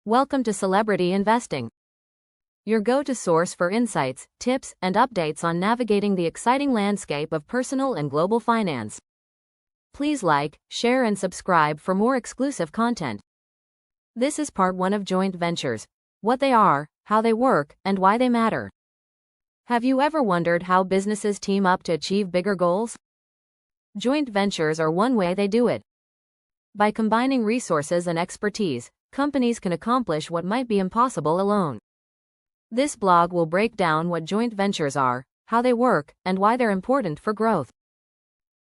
Welcome to Celebrity Investing, your go-to source for insights, tips, and updates on navigating the exciting landscape of personal and global finance. Please like, share, and subscribe for more exclusive content. This is part 1 of joint ventures: what they are, how they work, and why they matter. Have you ever wondered how businesses team up to achieve bigger goals? Joint ventures are one way they do it. By combining resources and expertise, companies can accomplish what might be impossible alone. This blog will break down what joint ventures are, how they work, and why they're important for growth.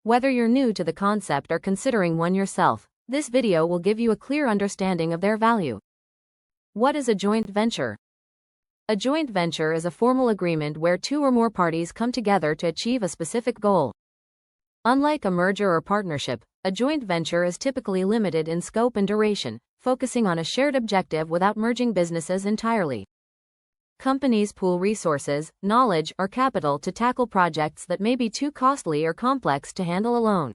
Whether you're new to the concept or considering one yourself, this video will give you a clear understanding of their value. What is a joint venture? A joint venture is a formal agreement where two or more parties come together to achieve a specific goal. Unlike a merger or partnership, a joint venture is typically limited in scope and duration, focusing on a shared objective without merging businesses entirely. Companies pool resources, knowledge, or capital to tackle projects that may be too costly or complex to handle alone.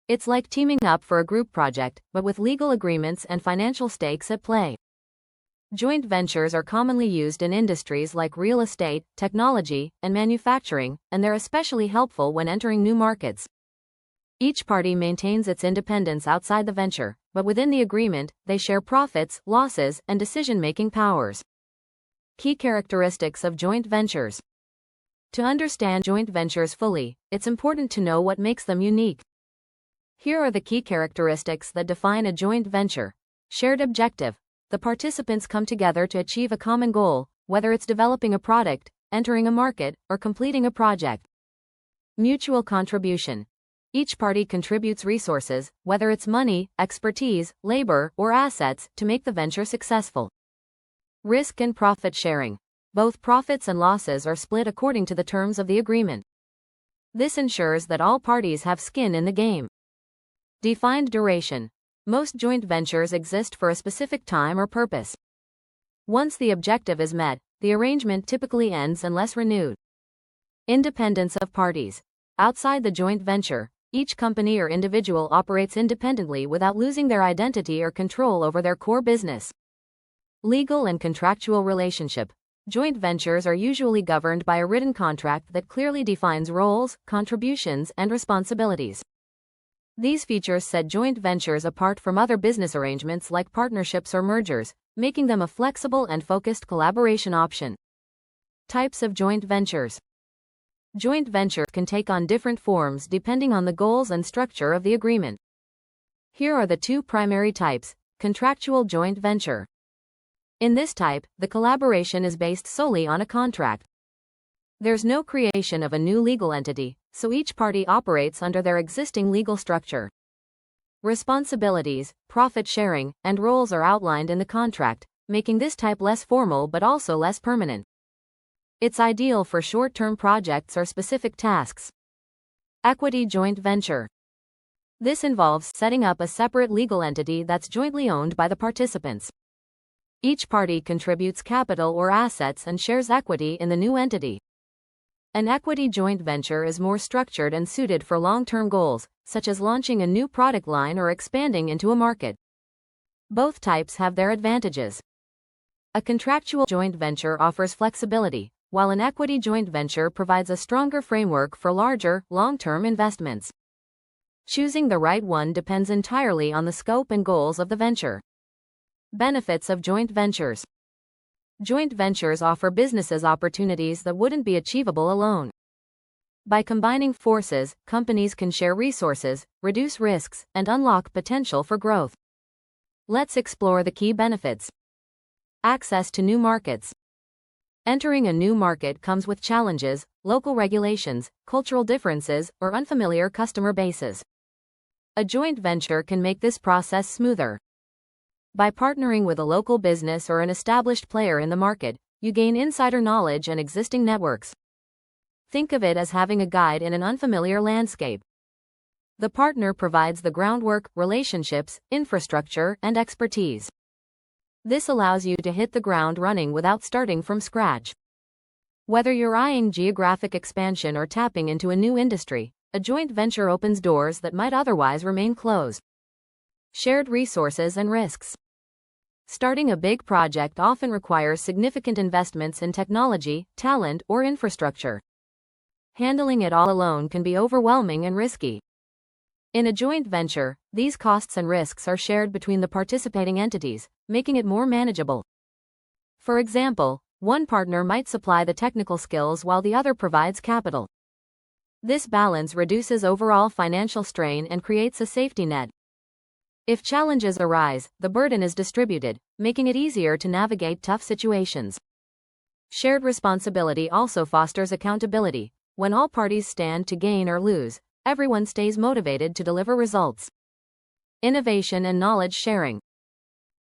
It's like teaming up for a group project, but with legal agreements and financial stakes at play. Joint ventures are commonly used in industries like real estate, technology, and manufacturing, and they're especially helpful when entering new markets. Each party maintains its independence outside the venture, but within the agreement, they share profits, losses, and decision-making powers. Key characteristics of joint ventures. To understand joint ventures fully, it's important to know what makes them unique. Here are the key characteristics that define a joint venture. Shared objective. The participants come together to achieve a common goal, whether it's developing a product, entering a market, or completing a project. Mutual contribution. Each party contributes resources, whether it's money, expertise, labor, or assets, to make the venture successful. Risk and profit sharing. Both profits and losses are split according to the terms of the agreement. This ensures that all parties have skin in the game. Defined duration. Most joint ventures exist for a specific time or purpose. Once the objective is met, the arrangement typically ends unless renewed. Independence of parties. Outside the joint venture, each company or individual operates independently without losing their identity or control over their core business. Legal and contractual relationship. Joint ventures are usually governed by a written contract that clearly defines roles, contributions, and responsibilities. These features set joint ventures apart from other business arrangements like partnerships or mergers, making them a flexible and focused collaboration option. Types of joint ventures. Joint venture can take on different forms depending on the goals and structure of the agreement. Here are the two primary types. Contractual joint venture. In this type, the collaboration is based solely on a contract. There's no creation of a new legal entity, so each party operates under their existing legal structure. Responsibilities, profit sharing, and roles are outlined in the contract, making this type less formal but also less permanent. It's ideal for short-term projects or specific tasks. Equity joint venture. This involves setting up a separate legal entity that's jointly owned by the participants. Each party contributes capital or assets and shares equity in the new entity. An equity joint venture is more structured and suited for long-term goals, such as launching a new product line or expanding into a market. Both types have their advantages. A contractual joint venture offers flexibility, while an equity joint venture provides a stronger framework for larger, long-term investments. Choosing the right one depends entirely on the scope and goals of the venture. Benefits of joint ventures. Joint ventures offer businesses opportunities that wouldn't be achievable alone. By combining forces, companies can share resources, reduce risks, and unlock potential for growth. Let's explore the key benefits. Access to new markets. Entering a new market comes with challenges, local regulations, cultural differences, or unfamiliar customer bases. A joint venture can make this process smoother. By partnering with a local business or an established player in the market, you gain insider knowledge and existing networks. Think of it as having a guide in an unfamiliar landscape. The partner provides the groundwork, relationships, infrastructure, and expertise. This allows you to hit the ground running without starting from scratch. Whether you're eyeing geographic expansion or tapping into a new industry, a joint venture opens doors that might otherwise remain closed. Shared resources and risks. Starting a big project often requires significant investments in technology, talent, or infrastructure. Handling it all alone can be overwhelming and risky. In a joint venture, these costs and risks are shared between the participating entities, making it more manageable. For example, one partner might supply the technical skills while the other provides capital. This balance reduces overall financial strain and creates a safety net. If challenges arise, the burden is distributed, making it easier to navigate tough situations. Shared responsibility also fosters accountability. When all parties stand to gain or lose, everyone stays motivated to deliver results. Innovation and knowledge sharing.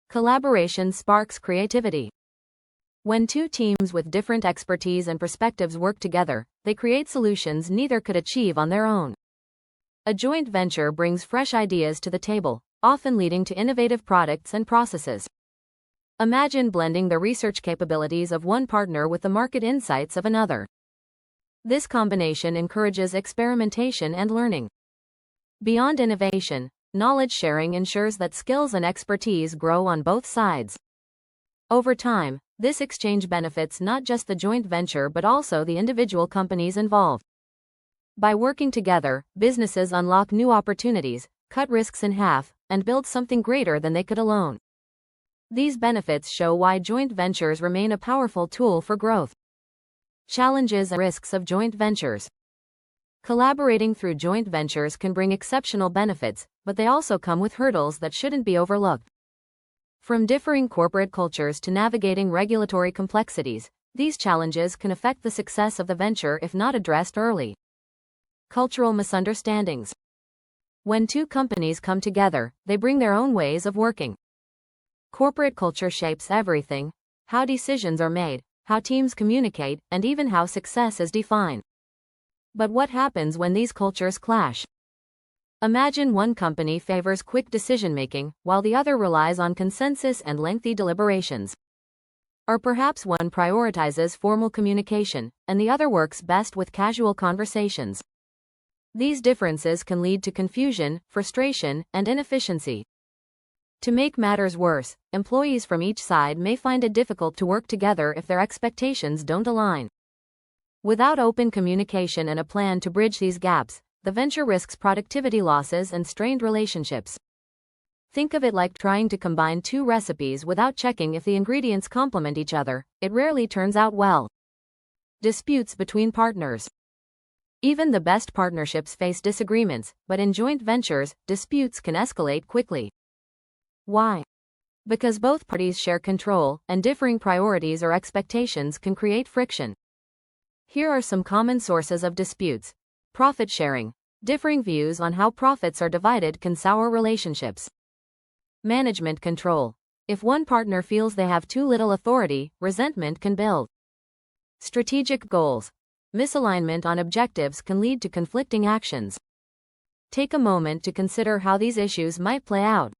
Collaboration sparks creativity. When two teams with different expertise and perspectives work together, they create solutions neither could achieve on their own. A joint venture brings fresh ideas to the table, often leading to innovative products and processes. Imagine blending the research capabilities of one partner with the market insights of another. This combination encourages experimentation and learning. Beyond innovation, knowledge sharing ensures that skills and expertise grow on both sides. Over time, this exchange benefits not just the joint venture but also the individual companies involved. By working together, businesses unlock new opportunities, cut risks in half, and build something greater than they could alone. These benefits show why joint ventures remain a powerful tool for growth. Challenges and risks of joint ventures. Collaborating through joint ventures can bring exceptional benefits, but they also come with hurdles that shouldn't be overlooked. From differing corporate cultures to navigating regulatory complexities, these challenges can affect the success of the venture if not addressed early. Cultural misunderstandings. When two companies come together, they bring their own ways of working. Corporate culture shapes everything: how decisions are made, how teams communicate, and even how success is defined. But what happens when these cultures clash? Imagine one company favors quick decision-making, while the other relies on consensus and lengthy deliberations. Or perhaps one prioritizes formal communication, and the other works best with casual conversations. These differences can lead to confusion, frustration, and inefficiency. To make matters worse, employees from each side may find it difficult to work together if their expectations don't align. Without open communication and a plan to bridge these gaps, the venture risks productivity losses and strained relationships. Think of it like trying to combine two recipes without checking if the ingredients complement each other. It rarely turns out well. Disputes between partners. Even the best partnerships face disagreements, but in joint ventures, disputes can escalate quickly. Why? Because both parties share control, and differing priorities or expectations can create friction. Here are some common sources of disputes. Profit sharing. Differing views on how profits are divided can sour relationships. Management control. If one partner feels they have too little authority, resentment can build. Strategic goals. Misalignment on objectives can lead to conflicting actions. Take a moment to consider how these issues might play out.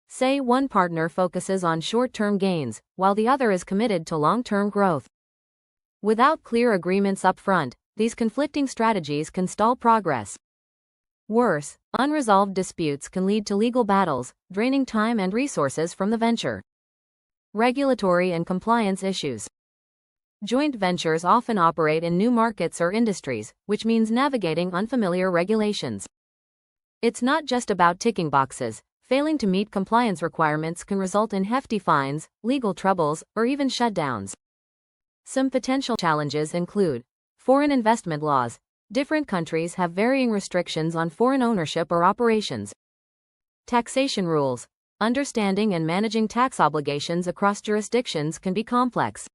Say one partner focuses on short-term gains, while the other is committed to long-term growth. Without clear agreements up front, these conflicting strategies can stall progress. Worse, unresolved disputes can lead to legal battles, draining time and resources from the venture. Regulatory and compliance issues. Joint ventures often operate in new markets or industries, which means navigating unfamiliar regulations. It's not just about ticking boxes. Failing to meet compliance requirements can result in hefty fines, legal troubles, or even shutdowns. Some potential challenges include foreign investment laws. Different countries have varying restrictions on foreign ownership or operations. Taxation rules. Understanding and managing tax obligations across jurisdictions can be complex.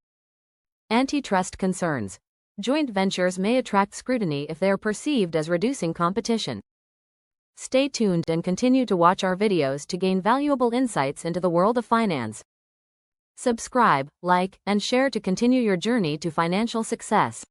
Antitrust concerns. Joint ventures may attract scrutiny if they are perceived as reducing competition. Stay tuned and continue to watch our videos to gain valuable insights into the world of finance. Subscribe, like, and share to continue your journey to financial success.